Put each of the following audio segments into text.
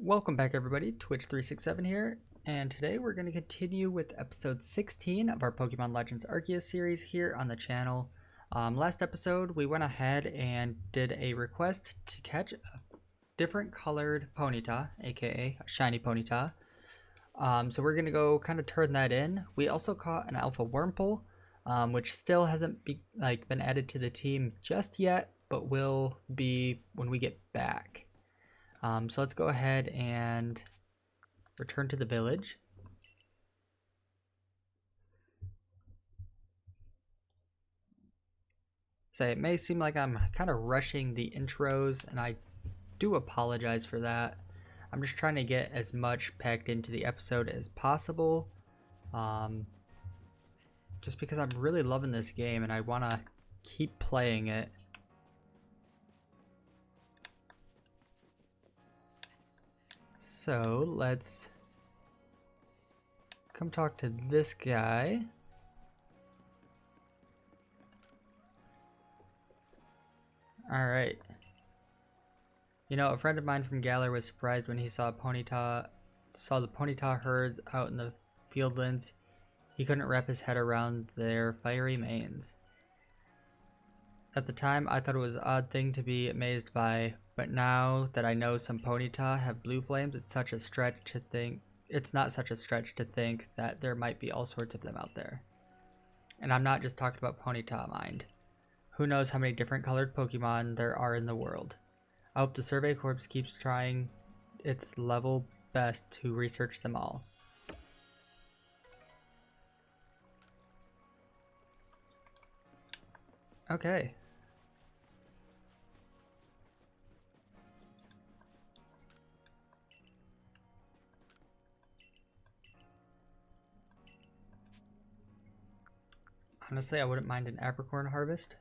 Welcome back everybody, Twitch367 here, and today we're going to continue with episode 16 of our Pokemon Legends Arceus series here on the channel. Last episode we went ahead and did a request to catch a different colored Ponyta, aka a shiny Ponyta. So we're going to go kind of turn that in. We also caught an Alpha Wurmple, which still hasn't been added to the team just yet, but will be when we get back. So let's go ahead and return to the village. So it may seem like I'm kind of rushing the intros, and I do apologize for that. I'm just trying to get as much packed into the episode as possible. Just because I'm really loving this game and I want to keep playing it. So let's come talk to this guy. Alright. You know, a friend of mine from Galar was surprised when he saw the Ponyta herds out in the fieldlands. He couldn't wrap his head around their fiery manes. At the time, I thought it was an odd thing to be amazed by, but now that I know some Ponyta have blue flames, it's not such a stretch to think that there might be all sorts of them out there. And I'm not just talking about Ponyta, mind. Who knows how many different colored Pokemon there are in the world. I hope the Survey Corps keeps trying its level best to research them all. Okay. Honestly, I wouldn't mind an apricorn harvest.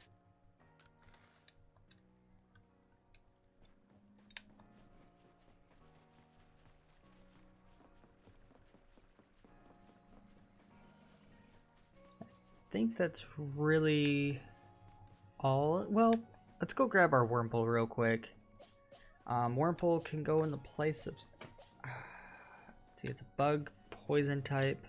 I think that's really all. Well, let's go grab our Wurmple real quick. Wurmple can go in the place of... let's see, it's a bug, poison type.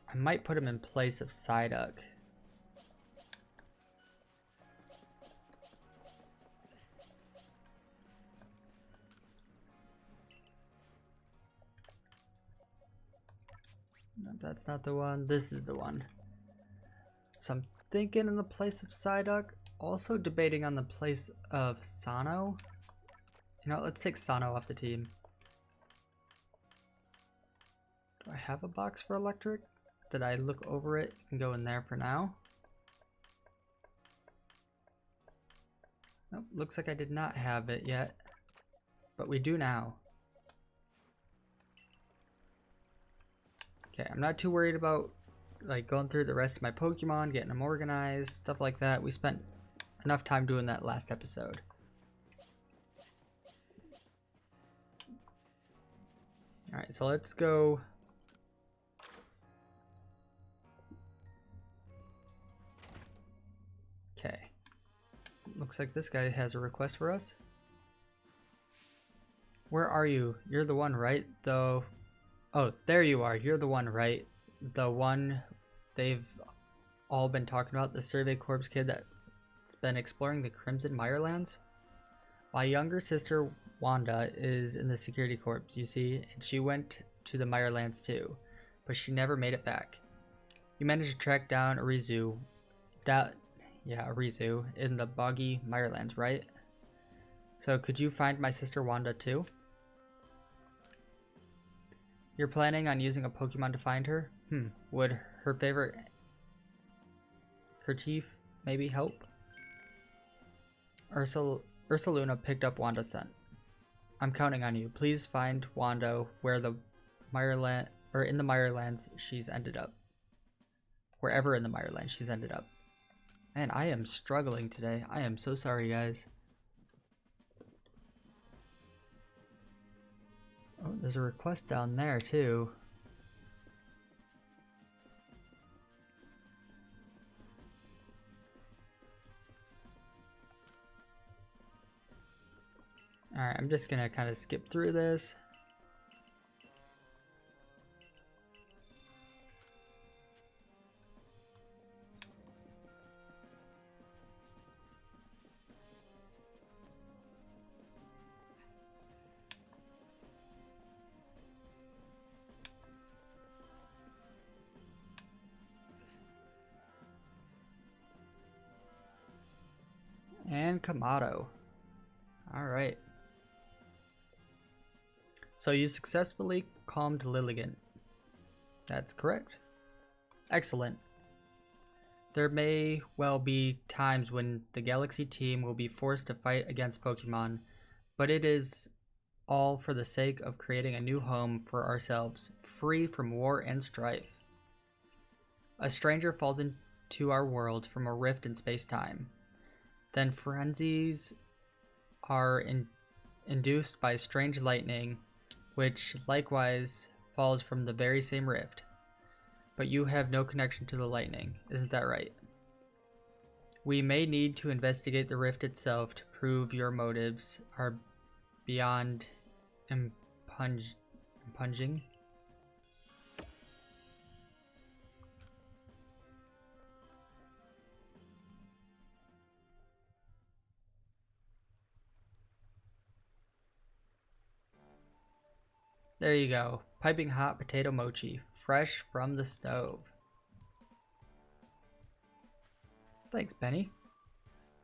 I might put him in place of Psyduck. No, that's not the one. This is the one. So I'm thinking in the place of Psyduck. Also debating on the place of Sano. You know, let's take Sano off the team. Do I have a box for electric? Did I look over it and go in there for now? Nope, looks like I did not have it yet, but we do now. Okay, I'm not too worried about going through the rest of my Pokemon, getting them organized, stuff like that. We spent enough time doing that last episode. Alright, so let's go. Okay. Looks like this guy has a request for us. Where are you? You're the one, right? Though. Oh, there you are. You're the one, right? The one they've all been talking about, the Survey Corps kid that's been exploring the Crimson Mirelands? My younger sister Wanda is in the Security Corps, you see, and she went to the Mirelands too, but she never made it back. You managed to track down Arizu, Arizu in the boggy Mirelands, right? So could you find my sister Wanda too? You're planning on using a Pokemon to find her? Would her favorite kerchief maybe help? Ursaluna picked up Wanda's scent. I'm counting on you. Please find Wanda where the in the Mirelands she's ended up. Wherever in the Mirelands she's ended up. Man, I am struggling today. I am so sorry, guys. Oh, there's a request down there, too. Alright, I'm just gonna kind of skip through this. And Kamado. Alright. So you successfully calmed Lilligant. That's correct. Excellent. There may well be times when the Galaxy team will be forced to fight against Pokemon, but it is all for the sake of creating a new home for ourselves, free from war and strife. A stranger falls into our world from a rift in space-time. Then frenzies are induced by strange lightning, which likewise falls from the very same rift. But you have no connection to the lightning, isn't that right? We may need to investigate the rift itself to prove your motives are beyond impunging. There you go. Piping hot potato mochi, fresh from the stove. Thanks, Benny.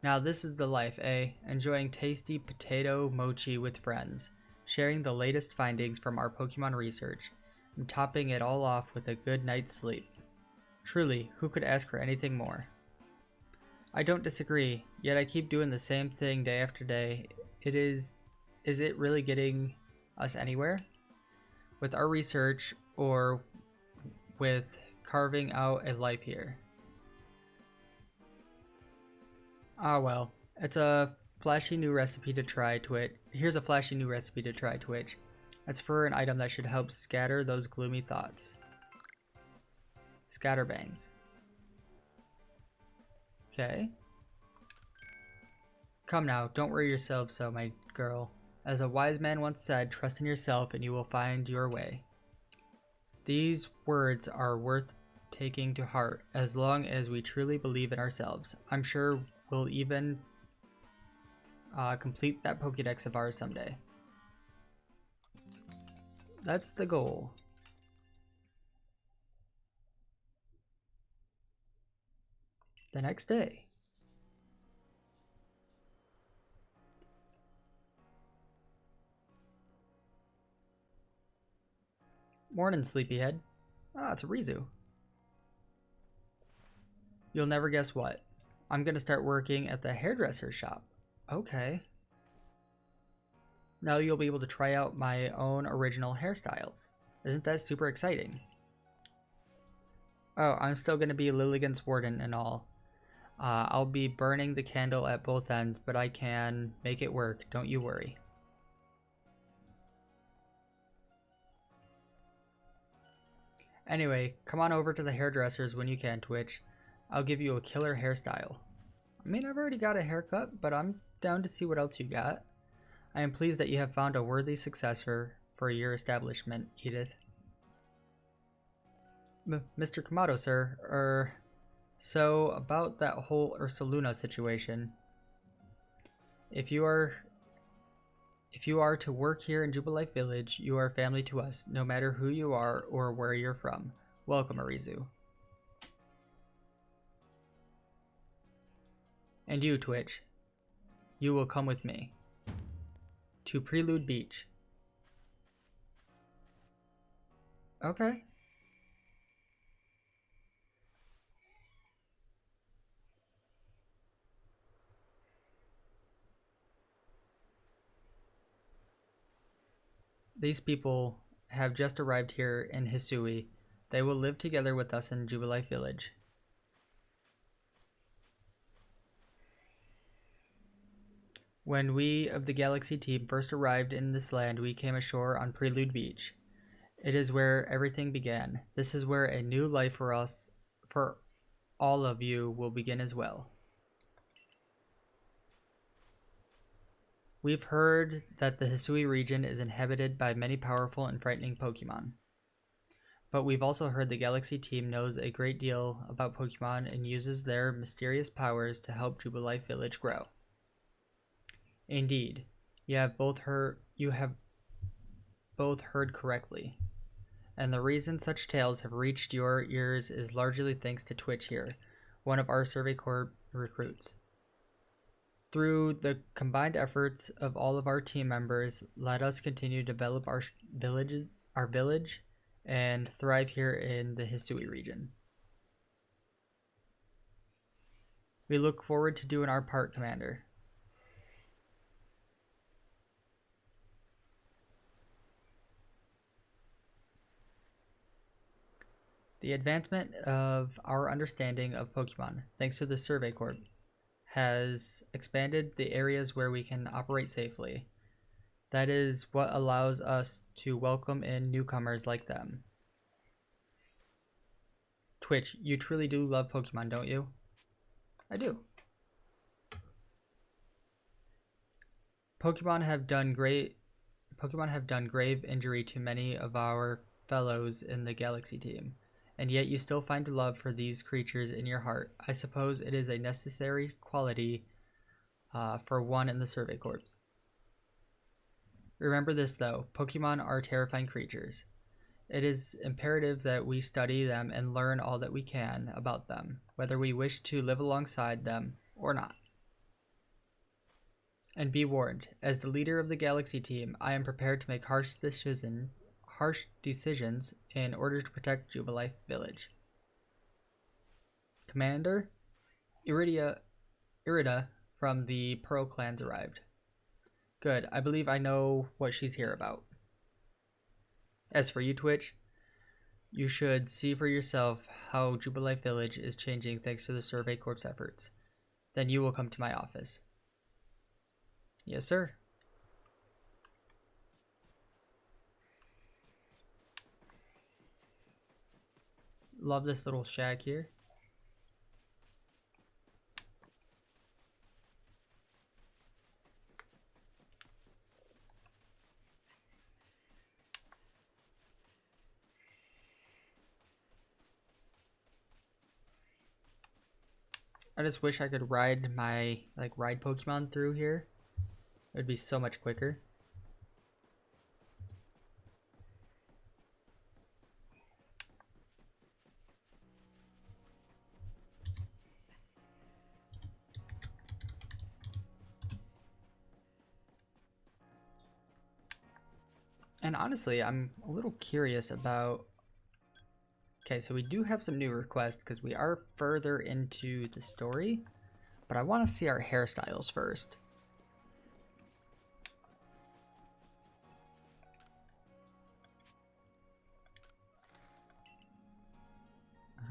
Now this is the life, eh? Enjoying tasty potato mochi with friends, sharing the latest findings from our Pokemon research, and topping it all off with a good night's sleep. Truly, who could ask for anything more? I don't disagree, yet I keep doing the same thing day after day. Is it really getting us anywhere? With our research, or with carving out a life here? Ah well, it's a flashy new recipe to try, Twitch. Here's a flashy new recipe to try, Twitch. It's for an item that should help scatter those gloomy thoughts. Scatterbangs. Okay. Come now, don't worry yourself so, my girl. As a wise man once said, trust in yourself and you will find your way. These words are worth taking to heart as long as we truly believe in ourselves. I'm sure we'll even complete that Pokédex of ours someday. That's the goal. The next day. Morning, sleepyhead. Ah, it's a Rizu. You'll never guess what. I'm gonna start working at the hairdresser shop. Okay. Now you'll be able to try out my own original hairstyles. Isn't that super exciting? Oh, I'm still gonna be Lilligant's warden and all. I'll be burning the candle at both ends, but I can make it work, don't you worry. Anyway, come on over to the hairdressers when you can, Twitch. I'll give you a killer hairstyle. I mean, I've already got a haircut, but I'm down to see what else you got. I am pleased that you have found a worthy successor for your establishment, Edith. Mr. Kamado, sir. So about that whole Ursaluna situation. If you are to work here in Jubilife Village, you are family to us, no matter who you are or where you're from. Welcome, Arizu. And you, Twitch. You will come with me. To Prelude Beach. Okay. These people have just arrived here in Hisui. They will live together with us in Jubilife Village. When we of the Galaxy team first arrived in this land, we came ashore on Prelude Beach. It is where everything began. This is where a new life for us, for all of you, will begin as well. We've heard that the Hisui region is inhabited by many powerful and frightening Pokemon. But we've also heard the Galaxy team knows a great deal about Pokemon and uses their mysterious powers to help Jubilife Village grow. Indeed, you have both heard correctly. And the reason such tales have reached your ears is largely thanks to Twitch here, one of our Survey Corps recruits. Through the combined efforts of all of our team members, let us continue to develop our village and thrive here in the Hisui region. We look forward to doing our part, Commander. The advancement of our understanding of Pokemon, thanks to the Survey Corps, has expanded the areas where we can operate safely. That is what allows us to welcome in newcomers like them. Twitch, you truly do love Pokemon, don't you? I do. Pokemon have done grave injury to many of our fellows in the Galaxy team, and yet you still find love for these creatures in your heart. I suppose it is a necessary quality for one in the Survey Corps. Remember this though, Pokemon are terrifying creatures. It is imperative that we study them and learn all that we can about them, whether we wish to live alongside them or not. And be warned, as the leader of the Galaxy team, I am prepared to make harsh decisions in order to protect Jubilife Village. Commander, Irida from the Pearl Clans arrived. Good, I believe I know what she's here about. As for you, Twitch, you should see for yourself how Jubilife Village is changing thanks to the Survey Corps' efforts. Then you will come to my office. Yes, sir. Love this little shack here. I just wish I could ride my ride Pokemon through here. It would be so much quicker. And honestly, I'm a little curious about... Okay, so we do have some new requests because we are further into the story, but I want to see our hairstyles first.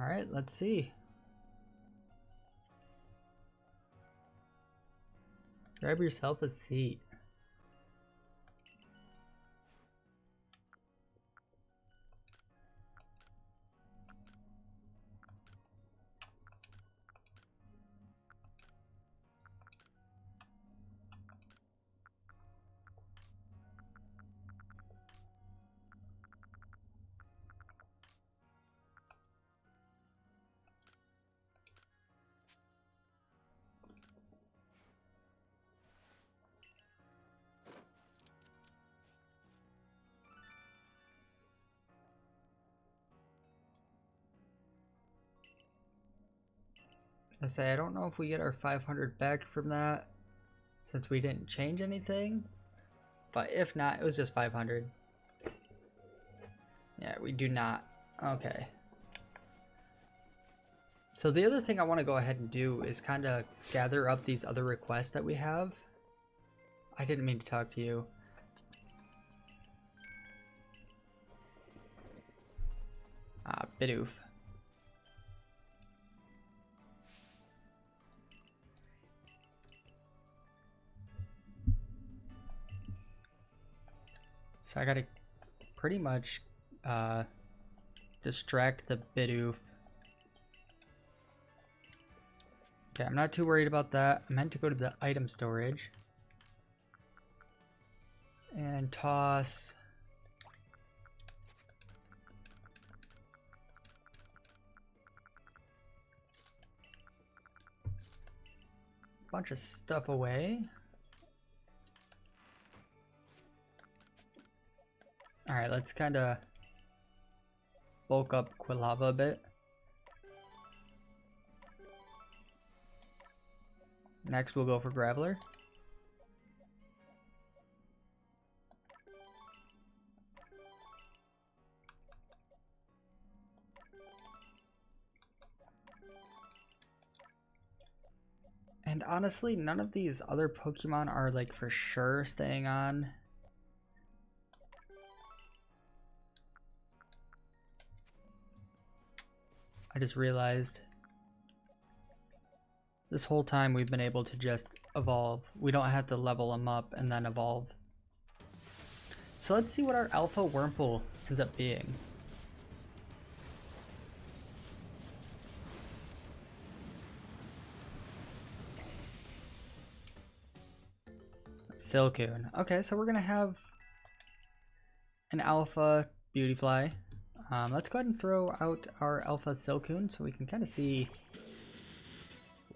All right, let's see. Grab yourself a seat. I don't know if we get our 500 back from that since we didn't change anything, but if not, it was just 500. Yeah, we do not. Okay. So the other thing I want to go ahead and do is kind of gather up these other requests that we have. I didn't mean to talk to you. Ah, Bidoof. So I gotta pretty much distract the Bidoof. Okay, I'm not too worried about that. I meant to go to the item storage. And toss. Bunch of stuff away. Alright, let's kind of bulk up Quilava a bit. Next we'll go for Graveler. And honestly, none of these other Pokemon are like for sure staying on. I just realized this whole time we've been able to just evolve. We don't have to level them up and then evolve. So let's see what our Alpha Wurmple ends up being. Silcoon. Okay, so we're gonna have an Alpha Beautyfly. Let's go ahead and throw out our Alpha Silcoon so we can kind of see.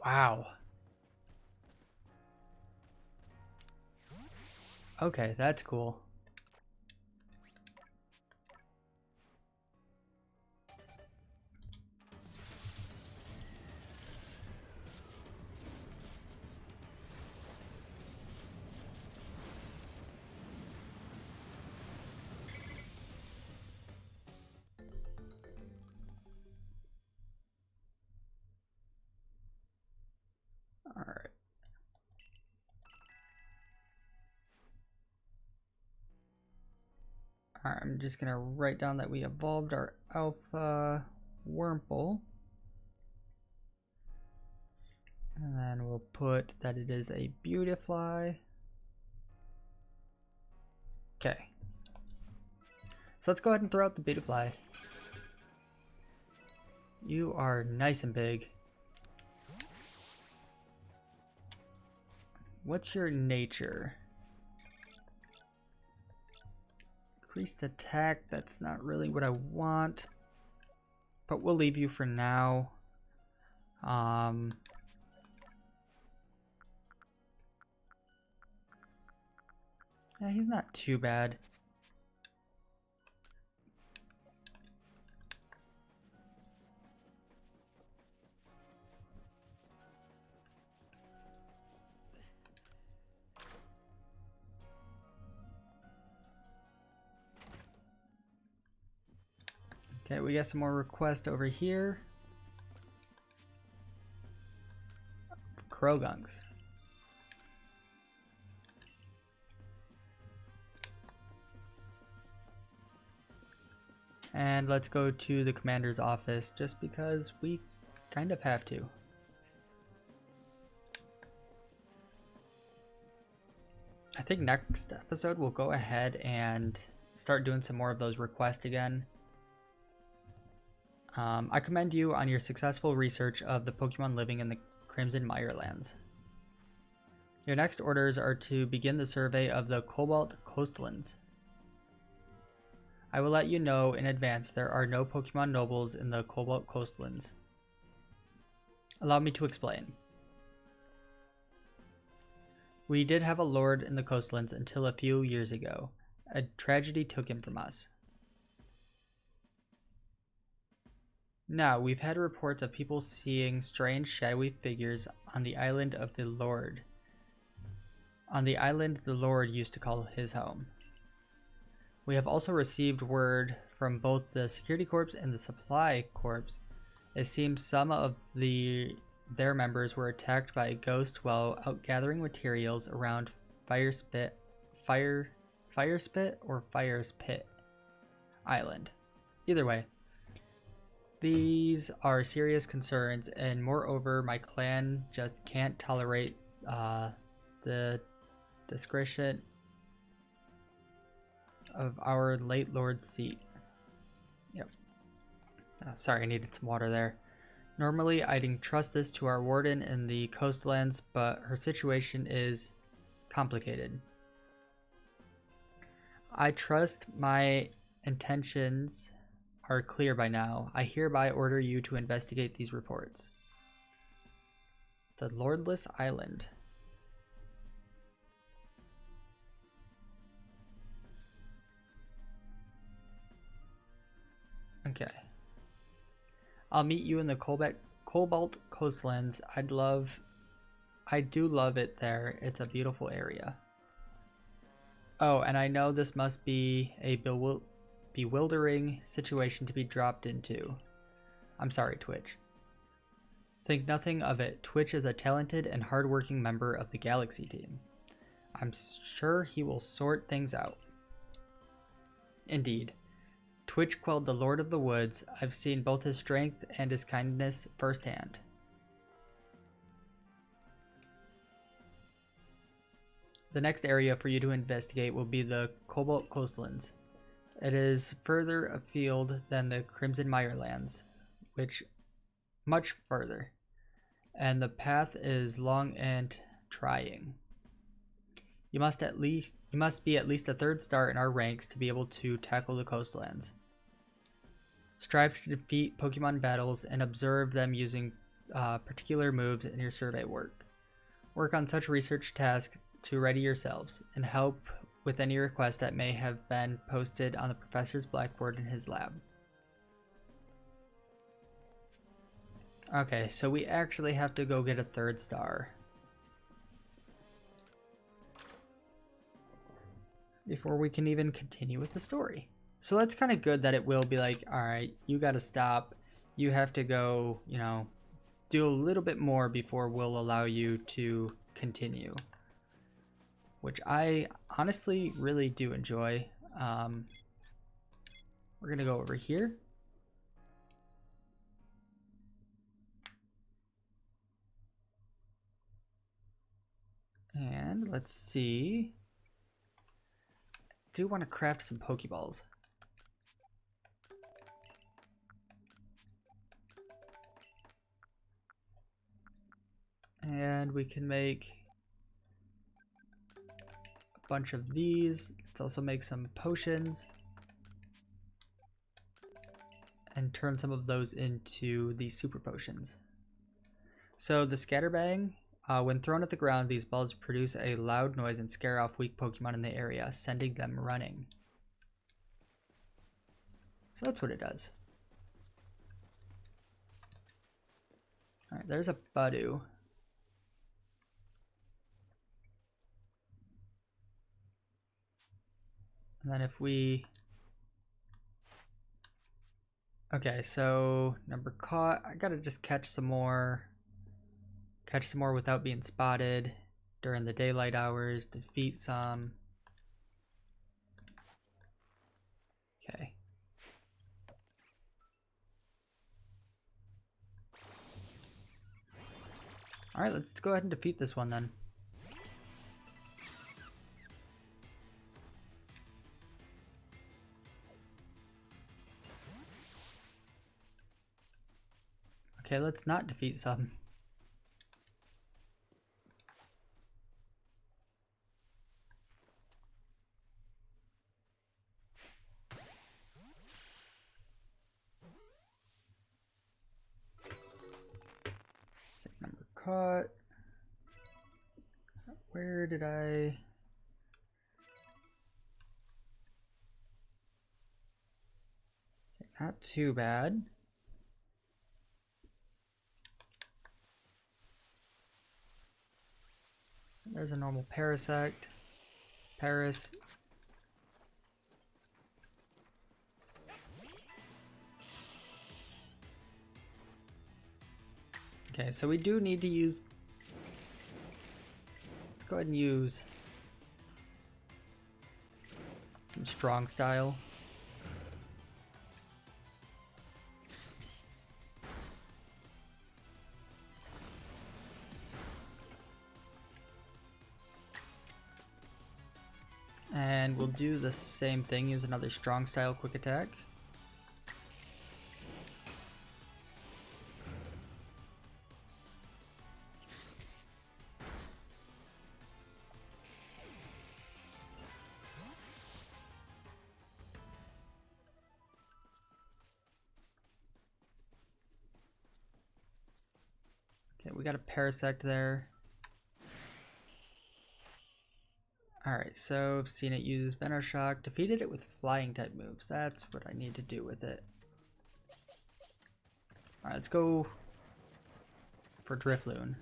Wow. Okay, that's cool. Alright. Alright, I'm just gonna write down that we evolved our Alpha Wurmple. And then we'll put that it is a Beautyfly. Okay. So let's go ahead and throw out the Beautyfly. You are nice and big. What's your nature? Increased attack, that's not really what I want. But we'll leave you for now. Yeah, he's not too bad. Okay, we got some more requests over here. Krogunks. And let's go to the commander's office just because we kind of have to. I think next episode we'll go ahead and start doing some more of those requests again. I commend you on your successful research of the Pokemon living in the Crimson Mirelands. Your next orders are to begin the survey of the Cobalt Coastlands. I will let you know in advance there are no Pokemon nobles in the Cobalt Coastlands. Allow me to explain. We did have a lord in the coastlands until a few years ago. A tragedy took him from us. Now, we've had reports of people seeing strange shadowy figures on the island of the Lord. On the island the Lord used to call his home. We have also received word from both the Security Corps and the Supply Corps. It seems some of their members were attacked by a ghost while out gathering materials around Fire's Pit Island. Either way. These are serious concerns, and moreover, my clan just can't tolerate the discretion of our late lord's seat. Yep. Sorry, I needed some water there. Normally, I'd entrust this to our warden in the coastlands, but her situation is complicated. I trust my intentions are clear by now. I hereby order you to investigate these reports. The Lordless Island. Okay. I'll meet you in the Cobalt Coastlands. I do love it there. It's a beautiful area. Oh, and I know this must be a bewildering situation to be dropped into. I'm sorry, Twitch. Think nothing of it. Twitch is a talented and hardworking member of the Galaxy team. I'm sure he will sort things out. Indeed. Twitch quelled the Lord of the Woods. I've seen both his strength and his kindness firsthand. The next area for you to investigate will be the Cobalt Coastlands. It is further afield than the Crimson Mirelands, which much further, and the path is long and trying. You must be at least a 3rd star in our ranks to be able to tackle the coastlands. Strive to defeat Pokemon battles and observe them using particular moves in your survey work. Work on such research tasks to ready yourselves and help with any requests that may have been posted on the professor's blackboard in his lab. Okay, so we actually have to go get a 3rd star before we can even continue with the story. So that's kind of good that it will be like, alright, you gotta stop. You have to go, you know, do a little bit more before we'll allow you to continue. Which I honestly really do enjoy. We're gonna go over here. And let's see. I do want to craft some Pokeballs. And we can make a bunch of these. Let's also make some potions. And turn some of those into the super potions. So the Scatterbang, when thrown at the ground, these balls produce a loud noise and scare off weak Pokemon in the area, sending them running. So that's what it does. Alright, there's a Budu. And then if we... Okay, so number caught. I gotta just catch some more without being spotted during the daylight hours, defeat some. Okay. Alright, let's go ahead and defeat this one then. Okay, let's not defeat some. Number caught. Where did I... Okay, not too bad. There's a normal Parasect. Paris. Okay, so we do need to use... Let's go ahead and use some strong style. And we'll do the same thing, use another strong style quick attack. Okay, we got a Parasect there. Alright, so I've seen it use Venoshock. Defeated it with flying type moves. That's what I need to do with it. Alright, let's go for Drifloon.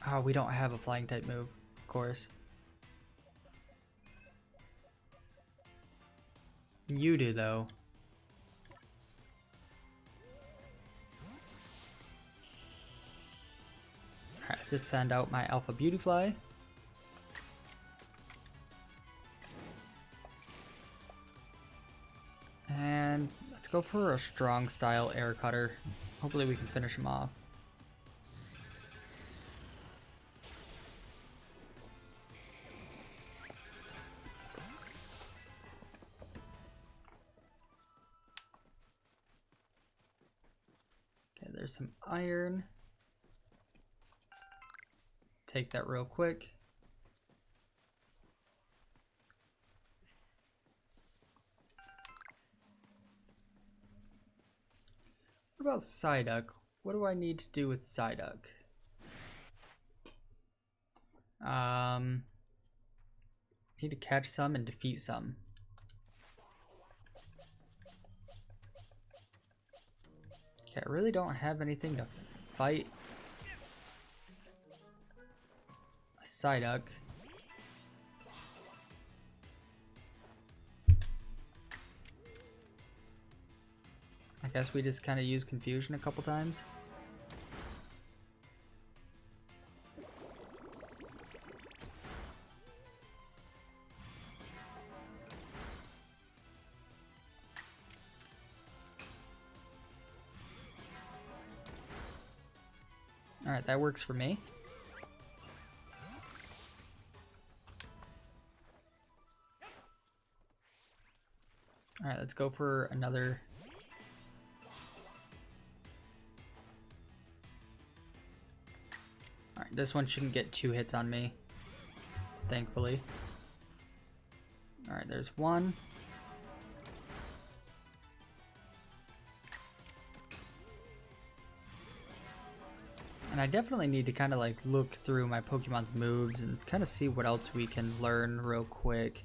Oh, we don't have a flying type move, of course. You do, though. Alright, just send out my Alpha Beautyfly. And let's go for a strong style air cutter. Hopefully we can finish him off. Okay, there's some iron. Let's take that real quick. What about Psyduck? What do I need to do with Psyduck? Need to catch some and defeat some. Okay, I really don't have anything to fight a Psyduck. I guess we just kind of use confusion a couple times. Alright, that works for me. Alright, let's go for another. Alright, this one shouldn't get 2 hits on me, thankfully. Alright, there's one. And I definitely need to kind of like look through my Pokemon's moves and kind of see what else we can learn real quick.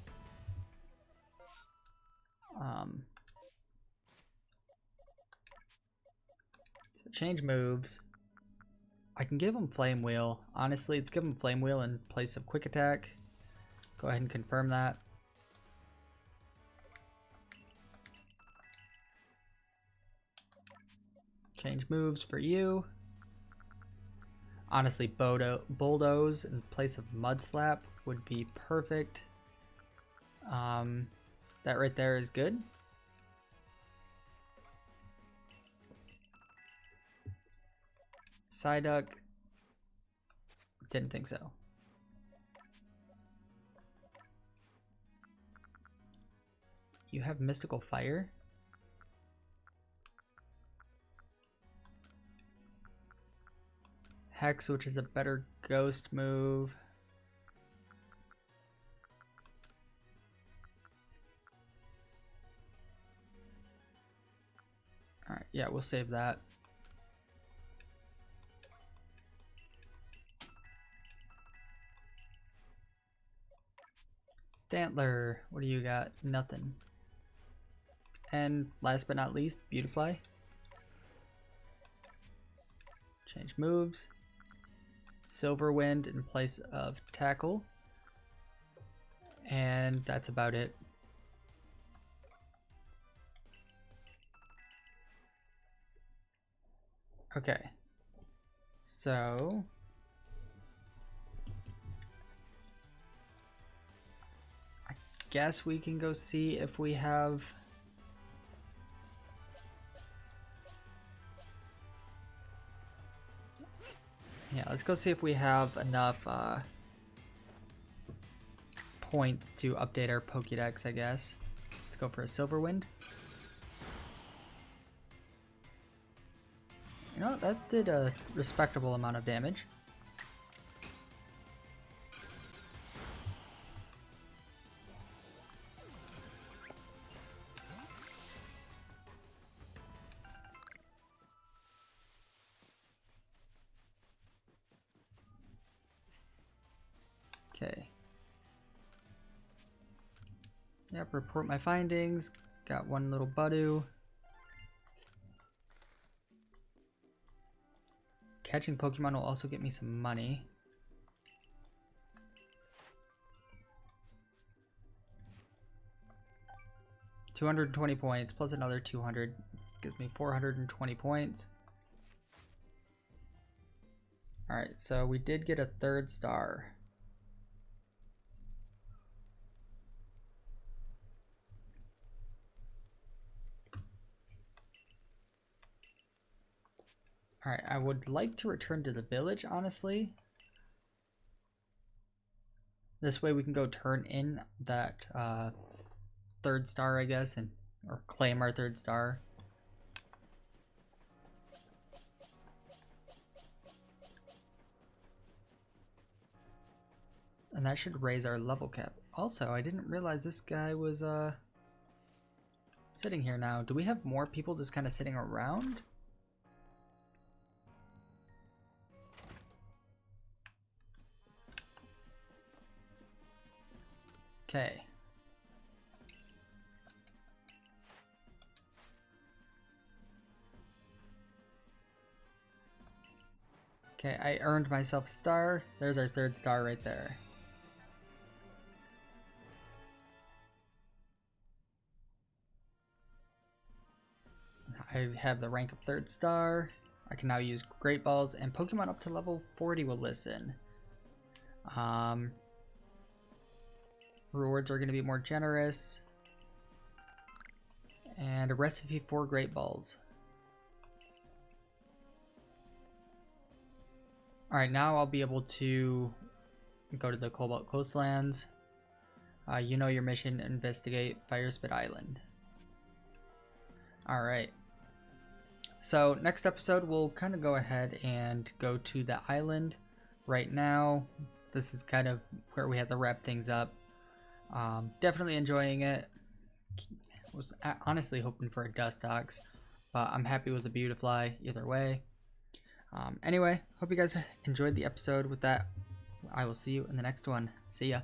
So change moves. I can give him Flame Wheel. Honestly, let's give him Flame Wheel in place of Quick Attack. Go ahead and confirm that. Change moves for you. Honestly, Bulldoze in place of Mud Slap would be perfect. That right there is good. Psyduck. Didn't think so. You have Mystical Fire? Hex, which is a better ghost move. Alright, yeah, we'll save that. Stantler, what do you got? Nothing. And last but not least, Beautifly. Change moves. Silver Wind in place of Tackle. And that's about it. Okay. So I guess we can go see if we have let's go see if we have enough points to update our Pokédex, I guess. Let's go for a Silver Wind. You know, that did a respectable amount of damage. Okay. Yep, report my findings. Got one little Budu. Catching Pokemon will also get me some money. $220 points plus another 200. This gives me 420 points. Alright, so we did get a 3rd star. Alright, I would like to return to the village, honestly. This way we can go turn in that 3rd star, I guess, or claim our 3rd star. And that should raise our level cap. Also, I didn't realize this guy was sitting here now. Do we have more people just kind of sitting around? Okay. Okay, I earned myself a star. There's our 3rd star right there. I have the rank of 3rd star. I can now use Great Balls, and Pokemon up to level 40 will listen. Rewards are going to be more generous. And a recipe for Great Balls. Alright, now I'll be able to go to the Cobalt Coastlands. You know your mission, investigate Firespit Island. Alright. So next episode we'll kind of go ahead and go to the island. Right now, this is kind of where we have to wrap things up. Definitely enjoying it. Was honestly hoping for a Dustox, but I'm happy with the Beautifly either way. Anyway, hope you guys enjoyed the episode. With that, I will see you in the next one. See ya.